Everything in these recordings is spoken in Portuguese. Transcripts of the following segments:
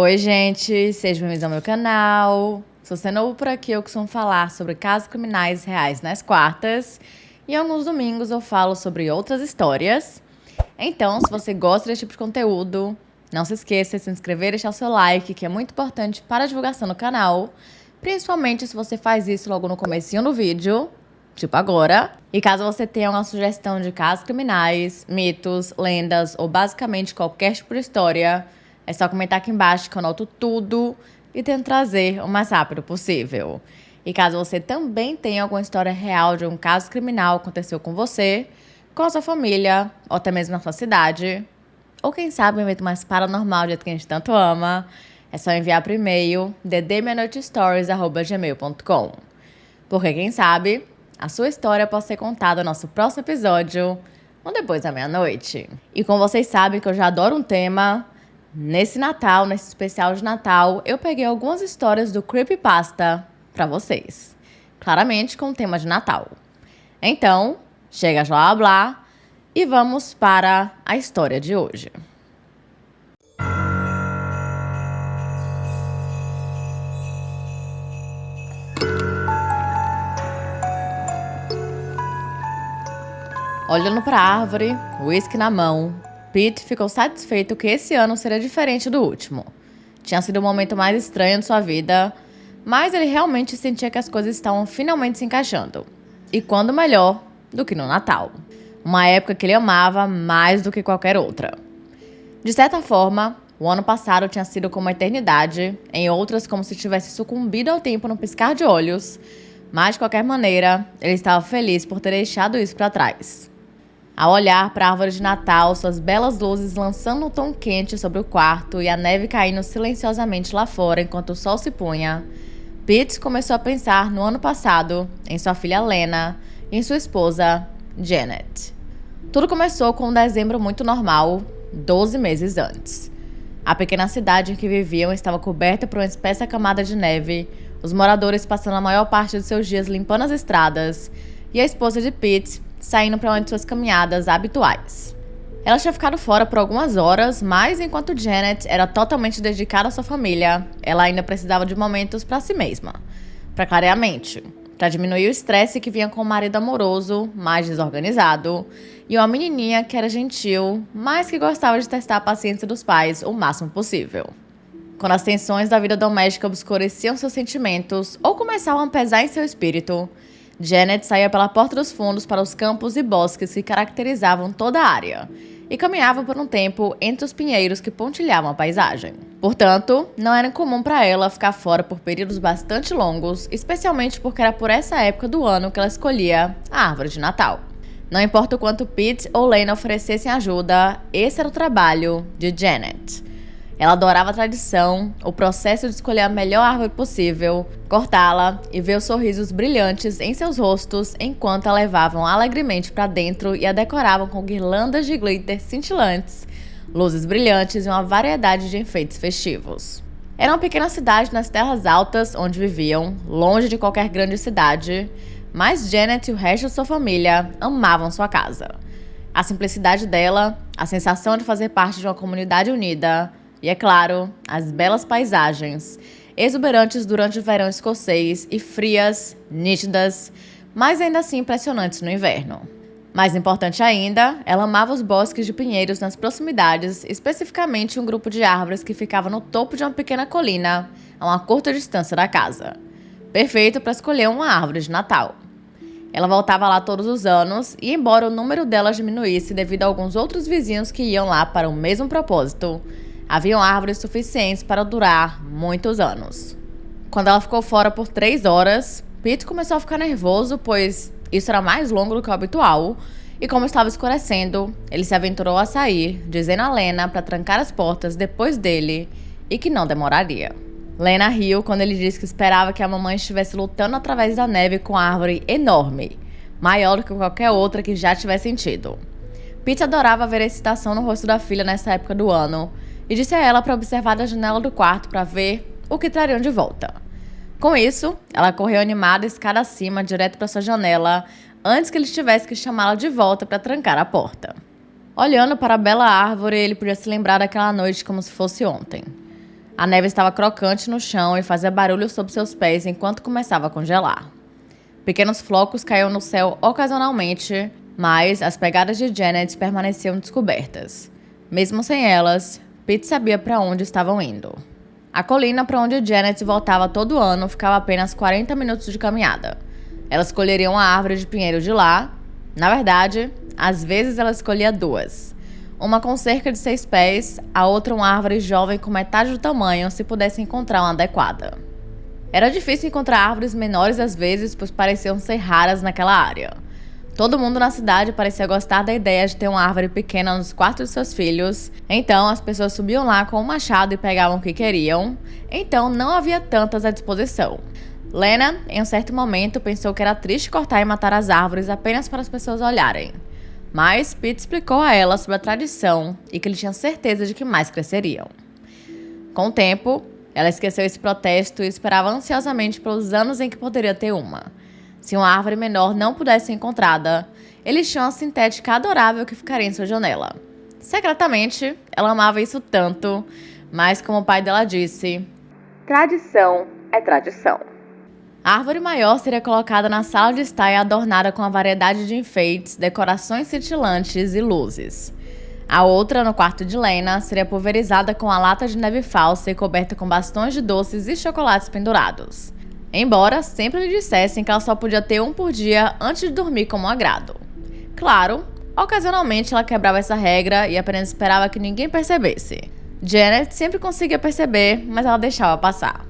Oi, gente! Sejam bem-vindos ao meu canal. Se você é novo por aqui, eu costumo falar sobre casos criminais reais nas quartas. E alguns domingos eu falo sobre outras histórias. Então, se você gosta desse tipo de conteúdo, não se esqueça de se inscrever e deixar o seu like, que é muito importante para a divulgação do canal. Principalmente se você faz isso logo no comecinho do vídeo, tipo agora. E caso você tenha uma sugestão de casos criminais, mitos, lendas ou basicamente qualquer tipo de história, é só comentar aqui embaixo que eu anoto tudo e tento trazer o mais rápido possível. E caso você também tenha alguma história real de um caso criminal que aconteceu com você, com a sua família, ou até mesmo na sua cidade, ou quem sabe um evento mais paranormal do jeito que a gente tanto ama, é só enviar por e-mail ddmeinoitestories@gmail.com. Porque quem sabe, a sua história pode ser contada no nosso próximo episódio, ou depois da meia-noite. E como vocês sabem que eu já adoro um tema, nesse Natal, nesse especial de Natal, eu peguei algumas histórias do Creepypasta pra vocês. Claramente com o tema de Natal. Então, chega de blá blá blá e vamos para a história de hoje. Olhando para a árvore, uísque na mão, Pete ficou satisfeito que esse ano seria diferente do último. Tinha sido o momento mais estranho de sua vida, mas ele realmente sentia que as coisas estavam finalmente se encaixando. E quando melhor do que no Natal. Uma época que ele amava mais do que qualquer outra. De certa forma, o ano passado tinha sido como uma eternidade, em outras como se tivesse sucumbido ao tempo num piscar de olhos, mas de qualquer maneira, ele estava feliz por ter deixado isso para trás. Ao olhar para a árvore de Natal, suas belas luzes lançando um tom quente sobre o quarto e a neve caindo silenciosamente lá fora enquanto o sol se punha, Pete começou a pensar no ano passado, em sua filha Lena e em sua esposa, Janet. Tudo começou com um dezembro muito normal, 12 meses antes. A pequena cidade em que viviam estava coberta por uma espessa camada de neve, os moradores passando a maior parte de seus dias limpando as estradas, e a esposa de Pete saindo para uma de suas caminhadas habituais. Ela tinha ficado fora por algumas horas, mas enquanto Janet era totalmente dedicada à sua família, ela ainda precisava de momentos para si mesma, para clarear a mente, para diminuir o estresse que vinha com o marido amoroso, mais desorganizado, e uma menininha que era gentil, mas que gostava de testar a paciência dos pais o máximo possível. Quando as tensões da vida doméstica obscureciam seus sentimentos ou começavam a pesar em seu espírito, Janet saía pela porta dos fundos para os campos e bosques que caracterizavam toda a área e caminhava por um tempo entre os pinheiros que pontilhavam a paisagem. Portanto, não era incomum para ela ficar fora por períodos bastante longos, especialmente porque era por essa época do ano que ela escolhia a árvore de Natal. Não importa o quanto Pete ou Lena oferecessem ajuda, esse era o trabalho de Janet. Ela adorava a tradição, o processo de escolher a melhor árvore possível, cortá-la e ver os sorrisos brilhantes em seus rostos enquanto a levavam alegremente para dentro e a decoravam com guirlandas de glitter cintilantes, luzes brilhantes e uma variedade de enfeites festivos. Era uma pequena cidade nas terras altas onde viviam, longe de qualquer grande cidade, mas Janet e o resto de sua família amavam sua casa. A simplicidade dela, a sensação de fazer parte de uma comunidade unida, e, é claro, as belas paisagens, exuberantes durante o verão escocês e frias, nítidas, mas ainda assim impressionantes no inverno. Mais importante ainda, ela amava os bosques de pinheiros nas proximidades, especificamente um grupo de árvores que ficava no topo de uma pequena colina, a uma curta distância da casa. Perfeito para escolher uma árvore de Natal. Ela voltava lá todos os anos e, embora o número delas diminuísse devido a alguns outros vizinhos que iam lá para o mesmo propósito, haviam árvores suficientes para durar muitos anos. Quando ela ficou fora por 3 horas, Pete começou a ficar nervoso, pois isso era mais longo do que o habitual, e como estava escurecendo, ele se aventurou a sair, dizendo a Lena para trancar as portas depois dele e que não demoraria. Lena riu quando ele disse que esperava que a mamãe estivesse lutando através da neve com a árvore enorme, maior do que qualquer outra que já tivesse sentido. Pete adorava ver a excitação no rosto da filha nessa época do ano, e disse a ela para observar da janela do quarto para ver o que trariam de volta. Com isso, ela correu animada escada acima direto para sua janela, antes que ele tivesse que chamá-la de volta para trancar a porta. Olhando para a bela árvore, ele podia se lembrar daquela noite como se fosse ontem. A neve estava crocante no chão e fazia barulho sob seus pés enquanto começava a congelar. Pequenos flocos caíam no céu ocasionalmente, mas as pegadas de Janet permaneciam descobertas. Mesmo sem elas, Pete sabia para onde estavam indo. A colina para onde Janet voltava todo ano ficava a apenas 40 minutos de caminhada. Ela escolheria uma árvore de pinheiro de lá. Na verdade, às vezes ela escolhia duas. Uma com cerca de 6 pés, a outra uma árvore jovem com metade do tamanho, se pudesse encontrar uma adequada. Era difícil encontrar árvores menores às vezes, pois pareciam ser raras naquela área. Todo mundo na cidade parecia gostar da ideia de ter uma árvore pequena nos quartos de seus filhos, então as pessoas subiam lá com o machado e pegavam o que queriam, então não havia tantas à disposição. Lena, em um certo momento, pensou que era triste cortar e matar as árvores apenas para as pessoas olharem. Mas Pete explicou a ela sobre a tradição e que ele tinha certeza de que mais cresceriam. Com o tempo, ela esqueceu esse protesto e esperava ansiosamente pelos anos em que poderia ter uma. Se uma árvore menor não pudesse ser encontrada, eles tinham uma sintética adorável que ficaria em sua janela. Secretamente, ela amava isso tanto, mas como o pai dela disse, tradição é tradição. A árvore maior seria colocada na sala de estar e adornada com uma variedade de enfeites, decorações cintilantes e luzes. A outra, no quarto de Lena, seria pulverizada com a lata de neve falsa e coberta com bastões de doces e chocolates pendurados. Embora sempre lhe dissessem que ela só podia ter um por dia antes de dormir como um agrado. Claro, ocasionalmente ela quebrava essa regra e apenas esperava que ninguém percebesse. Janet sempre conseguia perceber, mas ela deixava passar.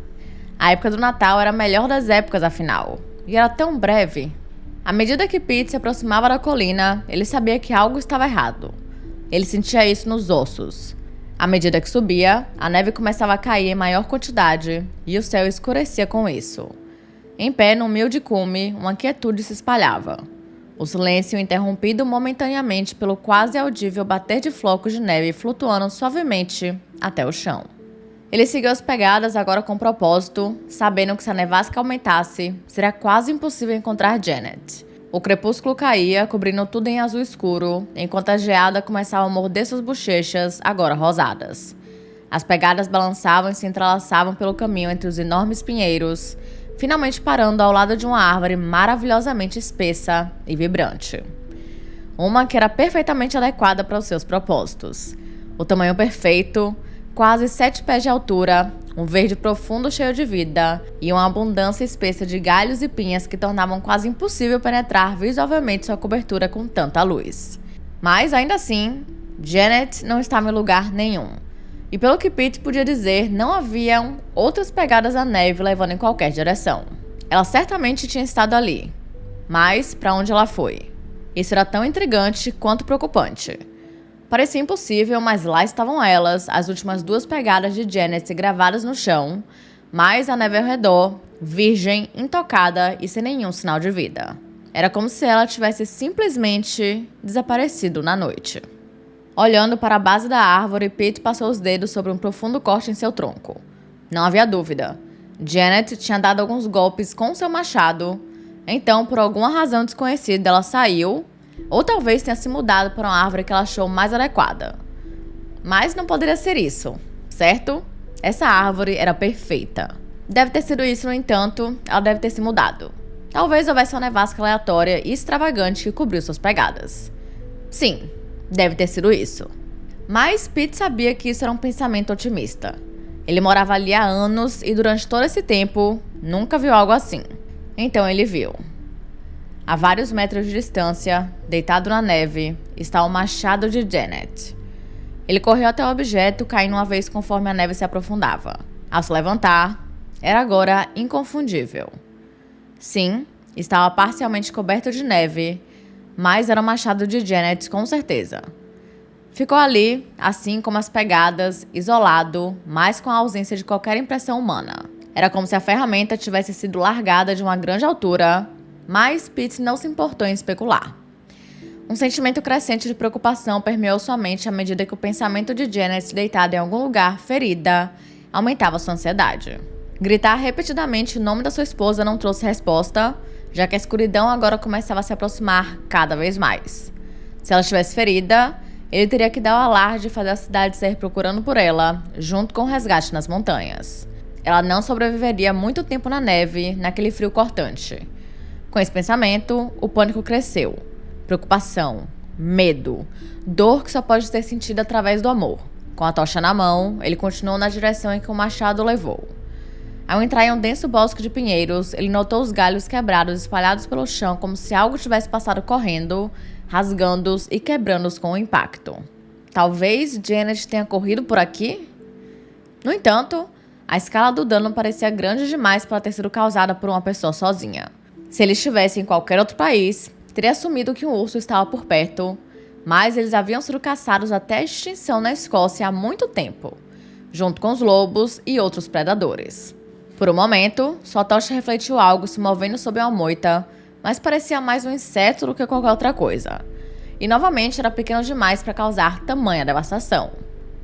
A época do Natal era a melhor das épocas, afinal. E era tão breve. À medida que Pete se aproximava da colina, ele sabia que algo estava errado. Ele sentia isso nos ossos. À medida que subia, a neve começava a cair em maior quantidade e o céu escurecia com isso. Em pé no humilde cume, uma quietude se espalhava. O silêncio interrompido momentaneamente pelo quase audível bater de flocos de neve flutuando suavemente até o chão. Ele seguiu as pegadas agora com propósito, sabendo que se a nevasca aumentasse, seria quase impossível encontrar Janet. O crepúsculo caía, cobrindo tudo em azul escuro, enquanto a geada começava a morder suas bochechas, agora rosadas. As pegadas balançavam e se entrelaçavam pelo caminho entre os enormes pinheiros, finalmente parando ao lado de uma árvore maravilhosamente espessa e vibrante. Uma que era perfeitamente adequada para os seus propósitos. O tamanho perfeito, quase 7 pés de altura, um verde profundo cheio de vida e uma abundância espessa de galhos e pinhas que tornavam quase impossível penetrar visualmente sua cobertura com tanta luz. Mas, ainda assim, Janet não estava em lugar nenhum. E pelo que Pete podia dizer, não haviam outras pegadas da neve levando em qualquer direção. Ela certamente tinha estado ali. Mas, para onde ela foi? Isso era tão intrigante quanto preocupante. Parecia impossível, mas lá estavam elas, as últimas 2 pegadas de Janet gravadas no chão, mas a neve ao redor, virgem, intocada e sem nenhum sinal de vida. Era como se ela tivesse simplesmente desaparecido na noite. Olhando para a base da árvore, Pete passou os dedos sobre um profundo corte em seu tronco. Não havia dúvida. Janet tinha dado alguns golpes com seu machado, então, por alguma razão desconhecida, ela saiu, ou talvez tenha se mudado para uma árvore que ela achou mais adequada. Mas não poderia ser isso, certo? Essa árvore era perfeita. Deve ter sido isso, no entanto, ela deve ter se mudado. Talvez houvesse uma nevasca aleatória e extravagante que cobriu suas pegadas. Sim, deve ter sido isso. Mas Pete sabia que isso era um pensamento otimista. Ele morava ali há anos e durante todo esse tempo nunca viu algo assim. Então ele viu. A vários metros de distância, deitado na neve, está o machado de Janet. Ele correu até o objeto, caindo uma vez conforme a neve se aprofundava. Ao se levantar, era agora inconfundível. Sim, estava parcialmente coberto de neve, mas era o machado de Janet com certeza. Ficou ali, assim como as pegadas, isolado, mas com a ausência de qualquer impressão humana. Era como se a ferramenta tivesse sido largada de uma grande altura, mas Pete não se importou em especular. Um sentimento crescente de preocupação permeou sua mente à medida que o pensamento de Janet deitada em algum lugar, ferida, aumentava sua ansiedade. Gritar repetidamente o nome da sua esposa não trouxe resposta, já que a escuridão agora começava a se aproximar cada vez mais. Se ela estivesse ferida, ele teria que dar o alarde e fazer a cidade sair procurando por ela, junto com o resgate nas montanhas. Ela não sobreviveria muito tempo na neve, naquele frio cortante. Com esse pensamento, o pânico cresceu. Preocupação, medo, dor que só pode ser sentida através do amor. Com a tocha na mão, ele continuou na direção em que o machado o levou. Ao entrar em um denso bosque de pinheiros, ele notou os galhos quebrados espalhados pelo chão como se algo tivesse passado correndo, rasgando-os e quebrando-os com o impacto. Talvez Janet tenha corrido por aqui? No entanto, a escala do dano parecia grande demais para ter sido causada por uma pessoa sozinha. Se ele estivesse em qualquer outro país, teria assumido que um urso estava por perto, mas eles haviam sido caçados até a extinção na Escócia há muito tempo, junto com os lobos e outros predadores. Por um momento, sua tocha refletiu algo se movendo sob uma moita, mas parecia mais um inseto do que qualquer outra coisa. E novamente era pequeno demais para causar tamanha devastação.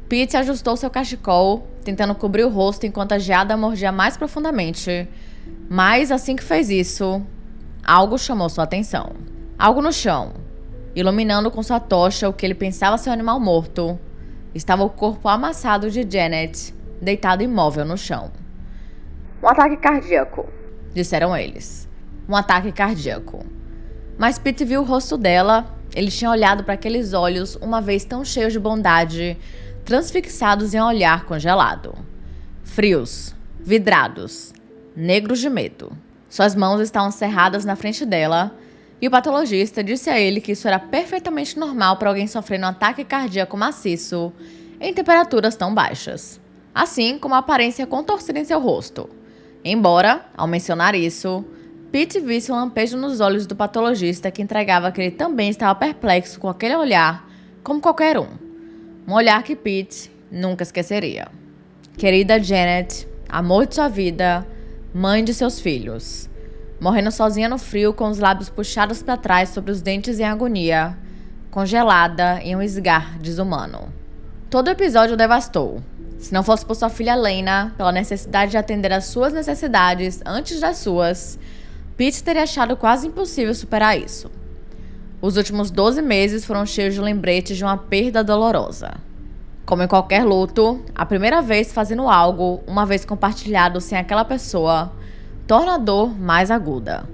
Pete ajustou seu cachecol, tentando cobrir o rosto enquanto a geada mordia mais profundamente. Mas assim que fez isso, algo chamou sua atenção. Algo no chão. Iluminando com sua tocha o que ele pensava ser um animal morto, estava o corpo amassado de Janet, deitado imóvel no chão. Um ataque cardíaco, disseram eles. Um ataque cardíaco. Mas Pete viu o rosto dela. Ele tinha olhado para aqueles olhos, uma vez tão cheios de bondade, transfixados em um olhar congelado. Frios, vidrados, negros de medo. Suas mãos estavam cerradas na frente dela, e o patologista disse a ele que isso era perfeitamente normal para alguém sofrendo um ataque cardíaco maciço em temperaturas tão baixas. Assim como a aparência contorcida em seu rosto. Embora, ao mencionar isso, Pete visse um lampejo nos olhos do patologista que entregava que ele também estava perplexo com aquele olhar, como qualquer um. Um olhar que Pete nunca esqueceria. Querida Janet, amor de sua vida, mãe de seus filhos. Morrendo sozinha no frio, com os lábios puxados para trás sobre os dentes em agonia, congelada em um esgar desumano. Todo o episódio o devastou. Se não fosse por sua filha Lena, pela necessidade de atender às suas necessidades antes das suas, Pete teria achado quase impossível superar isso. Os últimos 12 meses foram cheios de lembretes de uma perda dolorosa. Como em qualquer luto, a primeira vez fazendo algo, uma vez compartilhado sem aquela pessoa, torna a dor mais aguda.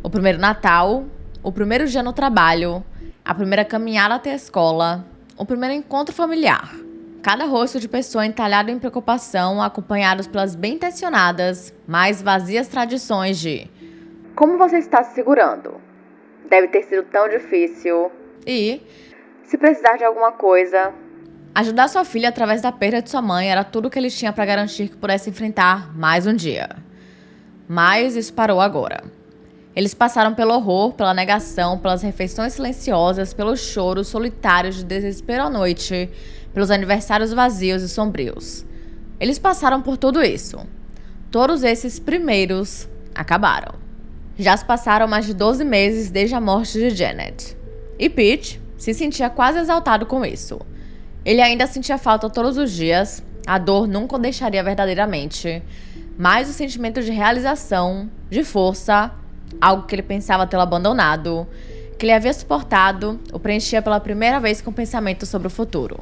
O primeiro Natal, o primeiro dia no trabalho, a primeira caminhada até a escola, o primeiro encontro familiar. Cada rosto de pessoa entalhado em preocupação, acompanhados pelas bem-intencionadas, mas vazias tradições de como você está se segurando? Deve ter sido tão difícil. E, se precisar de alguma coisa... Ajudar sua filha através da perda de sua mãe era tudo que eles tinham para garantir que pudesse enfrentar mais um dia. Mas isso parou agora. Eles passaram pelo horror, pela negação, pelas refeições silenciosas, pelos choros solitários de desespero à noite, pelos aniversários vazios e sombrios. Eles passaram por tudo isso. Todos esses primeiros acabaram. Já se passaram mais de 12 meses desde a morte de Janet. E Pete se sentia quase exaltado com isso. Ele ainda sentia falta todos os dias, a dor nunca o deixaria verdadeiramente, mas o sentimento de realização, de força, algo que ele pensava tê-lo abandonado, que ele havia suportado, o preenchia pela primeira vez com pensamento sobre o futuro.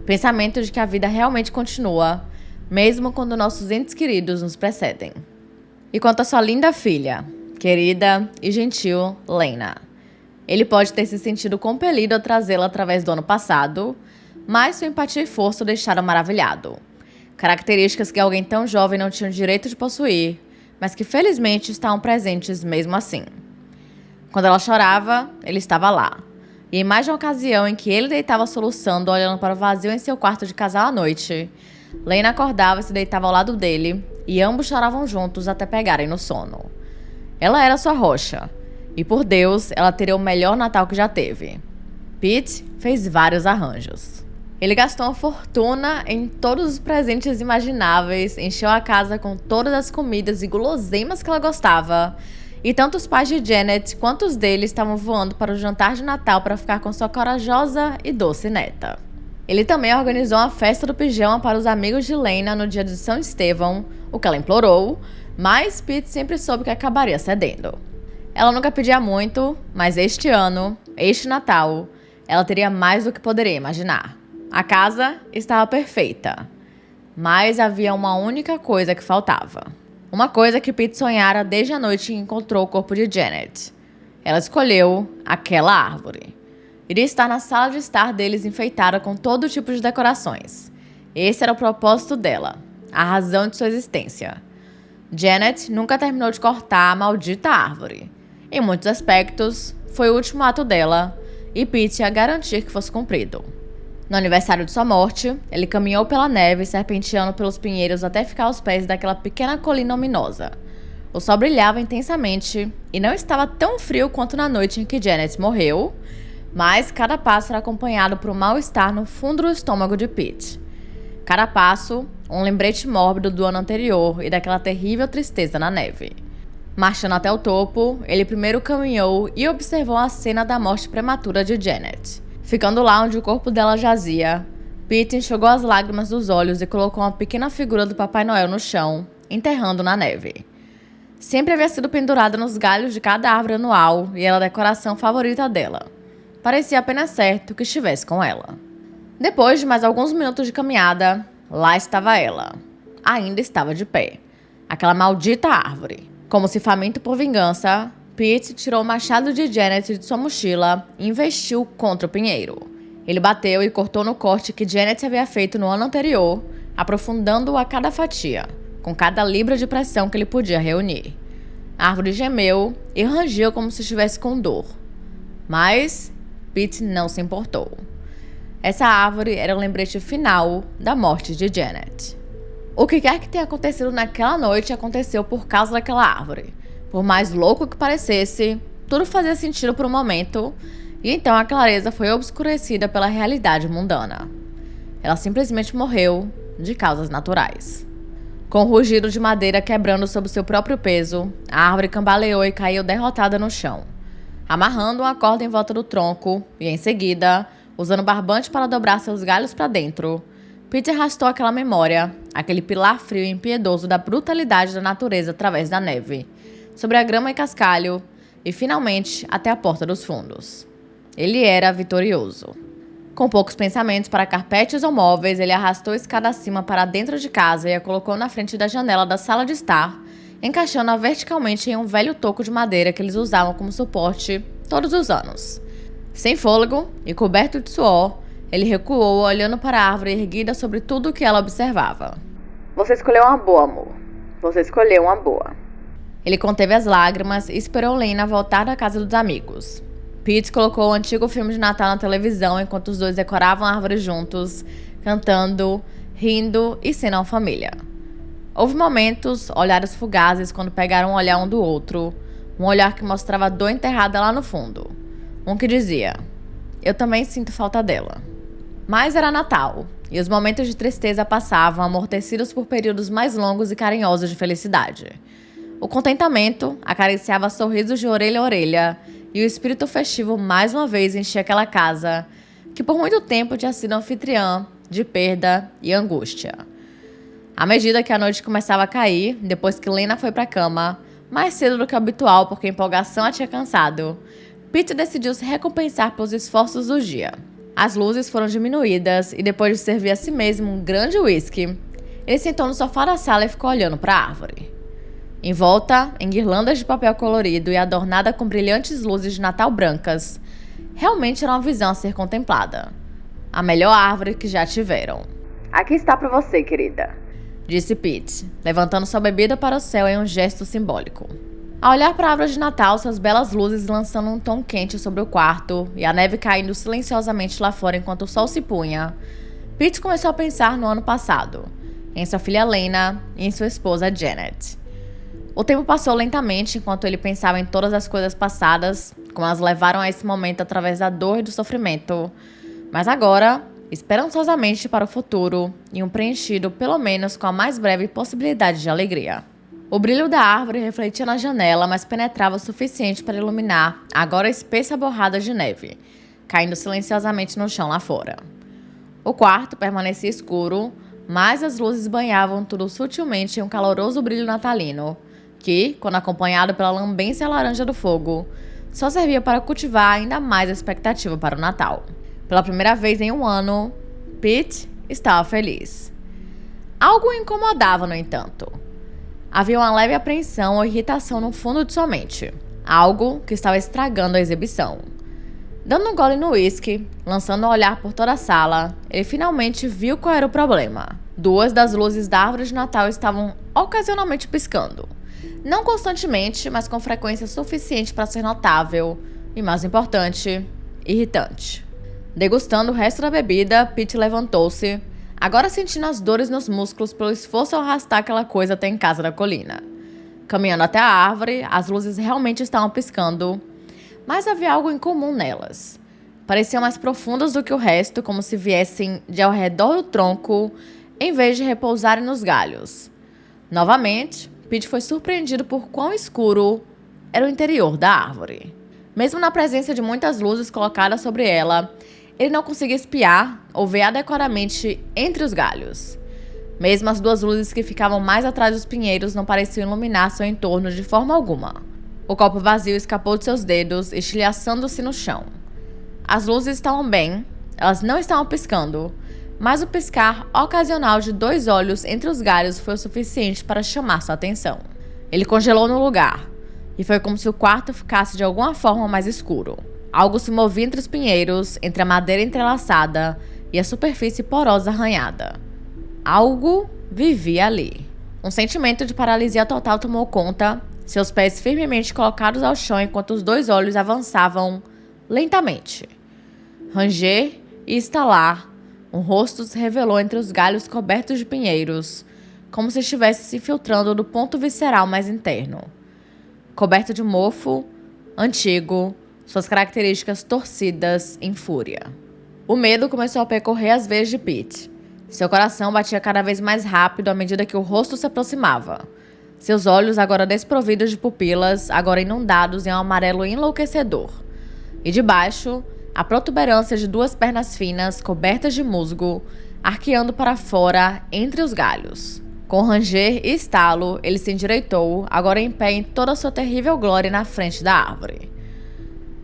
Pensamento de que a vida realmente continua, mesmo quando nossos entes queridos nos precedem. E quanto à sua linda filha, querida e gentil Lena, ele pode ter se sentido compelido a trazê-la através do ano passado, mas sua empatia e força o deixaram maravilhado. Características que alguém tão jovem não tinha o direito de possuir, mas que felizmente estavam presentes mesmo assim. Quando ela chorava, ele estava lá. E em mais de uma ocasião em que ele deitava soluçando, olhando para o vazio em seu quarto de casal à noite, Lena acordava e se deitava ao lado dele, e ambos choravam juntos até pegarem no sono. Ela era sua rocha, e por Deus, ela teria o melhor Natal que já teve. Pete fez vários arranjos. Ele gastou uma fortuna em todos os presentes imagináveis, encheu a casa com todas as comidas e guloseimas que ela gostava, e tanto os pais de Janet quanto os dele estavam voando para o jantar de Natal para ficar com sua corajosa e doce neta. Ele também organizou uma festa do pijama para os amigos de Lena no dia de São Estevão, o que ela implorou, mas Pete sempre soube que acabaria cedendo. Ela nunca pedia muito, mas este ano, este Natal, ela teria mais do que poderia imaginar. A casa estava perfeita, mas havia uma única coisa que faltava. Uma coisa que Pete sonhara desde a noite em que encontrou o corpo de Janet. Ela escolheu aquela árvore. Iria estar na sala de estar deles enfeitada com todo tipo de decorações. Esse era o propósito dela, a razão de sua existência. Janet nunca terminou de cortar a maldita árvore. Em muitos aspectos, foi o último ato dela e Pete ia garantir que fosse cumprido. No aniversário de sua morte, ele caminhou pela neve, serpenteando pelos pinheiros até ficar aos pés daquela pequena colina ominosa. O sol brilhava intensamente e não estava tão frio quanto na noite em que Janet morreu, mas cada passo era acompanhado por um mal-estar no fundo do estômago de Pete. Cada passo, um lembrete mórbido do ano anterior e daquela terrível tristeza na neve. Marchando até o topo, ele primeiro caminhou e observou a cena da morte prematura de Janet. Ficando lá onde o corpo dela jazia, Pete enxugou as lágrimas dos olhos e colocou uma pequena figura do Papai Noel no chão, enterrando na neve. Sempre havia sido pendurada nos galhos de cada árvore anual e era a decoração favorita dela. Parecia apenas certo que estivesse com ela. Depois de mais alguns minutos de caminhada, lá estava ela. Ainda estava de pé. Aquela maldita árvore. Como se faminto por vingança, Pete tirou o machado de Janet de sua mochila e investiu contra o pinheiro. Ele bateu e cortou no corte que Janet havia feito no ano anterior, aprofundando-o a cada fatia, com cada libra de pressão que ele podia reunir. A árvore gemeu e rangiu como se estivesse com dor. Mas Pete não se importou. Essa árvore era o lembrete final da morte de Janet. O que quer que tenha acontecido naquela noite aconteceu por causa daquela árvore. Por mais louco que parecesse, tudo fazia sentido por um momento, e então a clareza foi obscurecida pela realidade mundana. Ela simplesmente morreu de causas naturais. Com o rugido de madeira quebrando sob seu próprio peso, a árvore cambaleou e caiu derrotada no chão. Amarrando uma corda em volta do tronco e, em seguida, usando barbante para dobrar seus galhos para dentro, Pete arrastou aquela memória, aquele pilar frio e impiedoso da brutalidade da natureza através da neve, sobre a grama e cascalho, e finalmente até a porta dos fundos. Ele era vitorioso. Com poucos pensamentos para carpetes ou móveis, ele arrastou a escada acima para dentro de casa e a colocou na frente da janela da sala de estar, encaixando-a verticalmente em um velho toco de madeira que eles usavam como suporte todos os anos. Sem fôlego e coberto de suor, ele recuou, olhando para a árvore erguida sobre tudo o que ela observava. Você escolheu uma boa, amor. Você escolheu uma boa. Ele conteve as lágrimas e esperou Lena voltar da casa dos amigos. Pete colocou o antigo filme de Natal na televisão enquanto os dois decoravam a árvore juntos, cantando, rindo e sendo uma família. Houve momentos, olhares fugazes quando pegaram um olhar um do outro, um olhar que mostrava a dor enterrada lá no fundo. Um que dizia, eu também sinto falta dela. Mas era Natal, e os momentos de tristeza passavam, amortecidos por períodos mais longos e carinhosos de felicidade. O contentamento acariciava sorrisos de orelha a orelha, e o espírito festivo mais uma vez enchia aquela casa, que por muito tempo tinha sido anfitriã de perda e angústia. À medida que a noite começava a cair, depois que Lena foi para a cama, mais cedo do que o habitual porque a empolgação a tinha cansado, Pete decidiu se recompensar pelos esforços do dia. As luzes foram diminuídas e depois de servir a si mesmo um grande whisky, ele sentou no sofá da sala e ficou olhando para a árvore. Em volta, em guirlandas de papel colorido e adornada com brilhantes luzes de Natal brancas, realmente era uma visão a ser contemplada. A melhor árvore que já tiveram. Aqui está para você, querida, disse Pete, levantando sua bebida para o céu em um gesto simbólico. Ao olhar para a árvore de Natal, suas belas luzes lançando um tom quente sobre o quarto e a neve caindo silenciosamente lá fora enquanto o sol se punha, Pete começou a pensar no ano passado, em sua filha Lena e em sua esposa Janet. O tempo passou lentamente enquanto ele pensava em todas as coisas passadas, como elas levaram a esse momento através da dor e do sofrimento, mas agora, esperançosamente para o futuro, iam preenchido pelo menos com a mais breve possibilidade de alegria. O brilho da árvore refletia na janela, mas penetrava o suficiente para iluminar a agora espessa borrada de neve, caindo silenciosamente no chão lá fora. O quarto permanecia escuro, mas as luzes banhavam tudo sutilmente em um caloroso brilho natalino, que, quando acompanhado pela lambência laranja do fogo, só servia para cultivar ainda mais a expectativa para o Natal. Pela primeira vez em um ano, Pete estava feliz. Algo o incomodava, no entanto. Havia uma leve apreensão ou irritação no fundo de sua mente. Algo que estava estragando a exibição. Dando um gole no uísque, lançando um olhar por toda a sala, ele finalmente viu qual era o problema. 2 das luzes da árvore de Natal estavam ocasionalmente piscando. Não constantemente, mas com frequência suficiente para ser notável e, mais importante, irritante. Degustando o resto da bebida, Pete levantou-se, agora sentindo as dores nos músculos pelo esforço ao arrastar aquela coisa até em casa da colina. Caminhando até a árvore, as luzes realmente estavam piscando, mas havia algo em comum nelas. Pareciam mais profundas do que o resto, como se viessem de ao redor do tronco, em vez de repousarem nos galhos. Novamente, Pete foi surpreendido por quão escuro era o interior da árvore. Mesmo na presença de muitas luzes colocadas sobre ela, ele não conseguia espiar ou ver adequadamente entre os galhos. Mesmo as 2 luzes que ficavam mais atrás dos pinheiros não pareciam iluminar seu entorno de forma alguma. O copo vazio escapou de seus dedos, estilhaçando-se no chão. As luzes estavam bem, elas não estavam piscando, mas o piscar ocasional de 2 olhos entre os galhos foi o suficiente para chamar sua atenção. Ele congelou no lugar, e foi como se o quarto ficasse de alguma forma mais escuro. Algo se movia entre os pinheiros, entre a madeira entrelaçada e a superfície porosa arranhada. Algo vivia ali. Um sentimento de paralisia total tomou conta, seus pés firmemente colocados ao chão enquanto os 2 olhos avançavam lentamente. Ranger e estalar, um rosto se revelou entre os galhos cobertos de pinheiros, como se estivesse se filtrando do ponto visceral mais interno. Coberto de mofo, antigo, suas características torcidas em fúria. O medo começou a percorrer as veias de Pete. Seu coração batia cada vez mais rápido à medida que o rosto se aproximava. Seus olhos, agora desprovidos de pupilas, agora inundados em um amarelo enlouquecedor. E debaixo, a protuberância de 2 pernas finas, cobertas de musgo, arqueando para fora entre os galhos. Com ranger e estalo, ele se endireitou, agora em pé em toda a sua terrível glória na frente da árvore.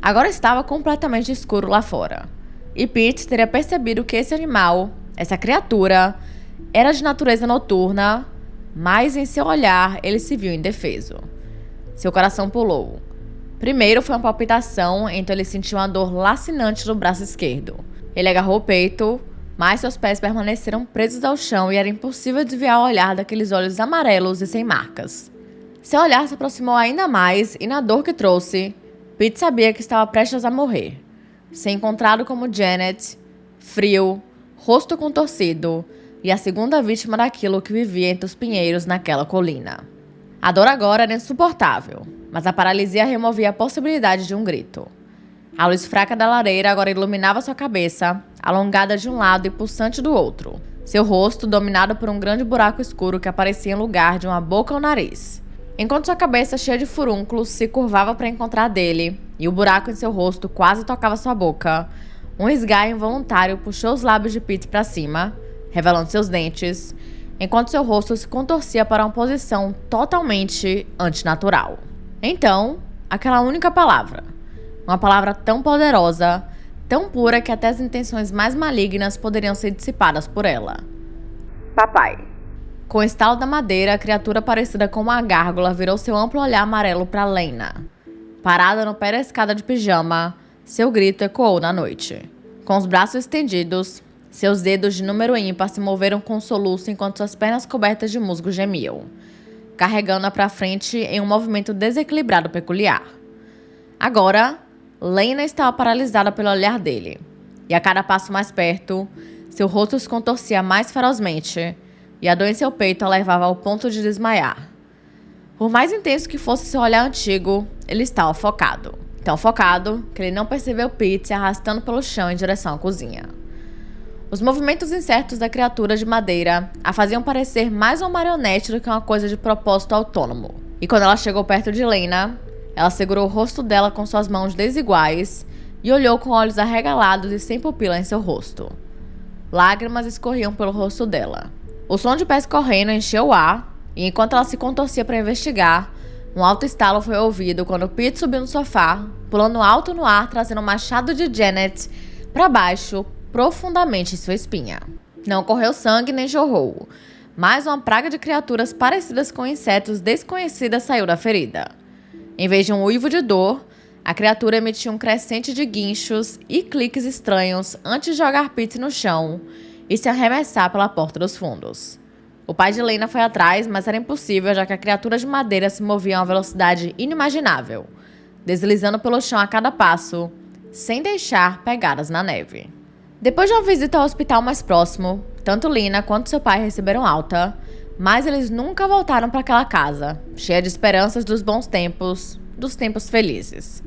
Agora estava completamente escuro lá fora. E Pete teria percebido que esse animal, essa criatura, era de natureza noturna, mas em seu olhar ele se viu indefeso. Seu coração pulou. Primeiro foi uma palpitação, então ele sentiu uma dor lacinante no braço esquerdo. Ele agarrou o peito, mas seus pés permaneceram presos ao chão e era impossível desviar o olhar daqueles olhos amarelos e sem marcas. Seu olhar se aproximou ainda mais e na dor que trouxe, Pete sabia que estava prestes a morrer. Ser encontrado como Janet, frio, rosto contorcido e a segunda vítima daquilo que vivia entre os pinheiros naquela colina. A dor agora era insuportável, mas a paralisia removia a possibilidade de um grito. A luz fraca da lareira agora iluminava sua cabeça, alongada de um lado e pulsante do outro. Seu rosto dominado por um grande buraco escuro que aparecia em lugar de uma boca ou nariz. Enquanto sua cabeça cheia de furúnculos se curvava para encontrar dele, e o buraco em seu rosto quase tocava sua boca, um esgaio involuntário puxou os lábios de Pete para cima, revelando seus dentes, enquanto seu rosto se contorcia para uma posição totalmente antinatural. Então, aquela única palavra. Uma palavra tão poderosa, tão pura que até as intenções mais malignas poderiam ser dissipadas por ela. Papai. Com o estalo da madeira, a criatura parecida com uma gárgula virou seu amplo olhar amarelo para Lena. Parada no pé da escada de pijama, seu grito ecoou na noite. Com os braços estendidos, seus dedos de número ímpar se moveram com um soluço enquanto suas pernas cobertas de musgo gemiam, carregando-a para frente em um movimento desequilibrado peculiar. Agora, Lena estava paralisada pelo olhar dele, e a cada passo mais perto, seu rosto se contorcia mais ferozmente, e a dor em seu peito a levava ao ponto de desmaiar. Por mais intenso que fosse seu olhar antigo, ele estava focado. Tão focado que ele não percebeu Pete se arrastando pelo chão em direção à cozinha. Os movimentos incertos da criatura de madeira a faziam parecer mais uma marionete do que uma coisa de propósito autônomo. E quando ela chegou perto de Lena, ela segurou o rosto dela com suas mãos desiguais e olhou com olhos arregalados e sem pupila em seu rosto. Lágrimas escorriam pelo rosto dela. O som de pés correndo encheu o ar, e enquanto ela se contorcia para investigar, Um alto estalo foi ouvido quando Pete subiu no sofá, pulando alto no ar, trazendo o machado de Janet para baixo, profundamente em sua espinha. Não correu sangue nem jorrou, mas uma praga de criaturas parecidas com insetos desconhecidas saiu da ferida. Em vez de um uivo de dor, a criatura emitiu um crescente de guinchos e cliques estranhos antes de jogar Pete no chão e se arremessar pela porta dos fundos. O pai de Lena foi atrás, mas era impossível, já que a criatura de madeira se movia a uma velocidade inimaginável, deslizando pelo chão a cada passo, sem deixar pegadas na neve. Depois de uma visita ao hospital mais próximo, tanto Lena quanto seu pai receberam alta, mas eles nunca voltaram para aquela casa, cheia de esperanças dos bons tempos, dos tempos felizes.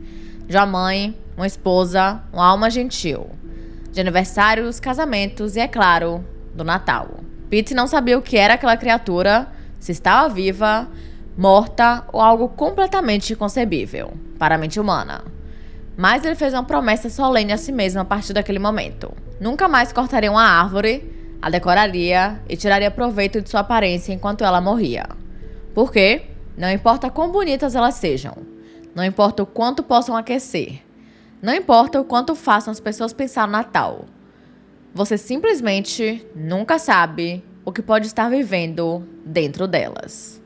De uma mãe, uma esposa, uma alma gentil. De aniversários, casamentos e, é claro, do Natal. Pete não sabia o que era aquela criatura, se estava viva, morta ou algo completamente inconcebível para a mente humana. Mas ele fez uma promessa solene a si mesmo a partir daquele momento. Nunca mais cortaria uma árvore, a decoraria e tiraria proveito de sua aparência enquanto ela morria. Porque, não importa quão bonitas elas sejam, não importa o quanto possam aquecer, não importa o quanto façam as pessoas pensar no Natal, você simplesmente nunca sabe o que pode estar vivendo dentro delas.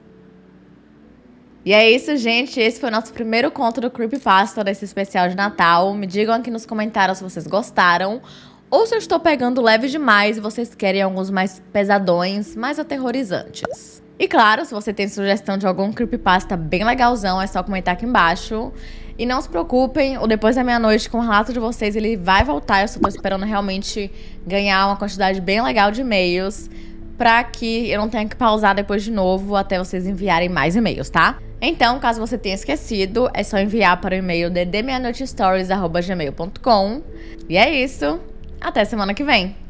E é isso, gente. Esse foi o nosso primeiro conto do Creepypasta desse especial de Natal. Me digam aqui nos comentários se vocês gostaram ou se eu estou pegando leve demais e vocês querem alguns mais pesadões, mais aterrorizantes. E claro, se você tem sugestão de algum creepypasta bem legalzão, é só comentar aqui embaixo. E não se preocupem, o Depois da Meia-Noite com o relato de vocês, ele vai voltar. Eu só tô esperando realmente ganhar uma quantidade bem legal de e-mails pra que eu não tenha que pausar depois de novo até vocês enviarem mais e-mails, tá? Então, caso você tenha esquecido, é só enviar para o e-mail dedemeianoitestories@gmail.com. E é isso, até semana que vem!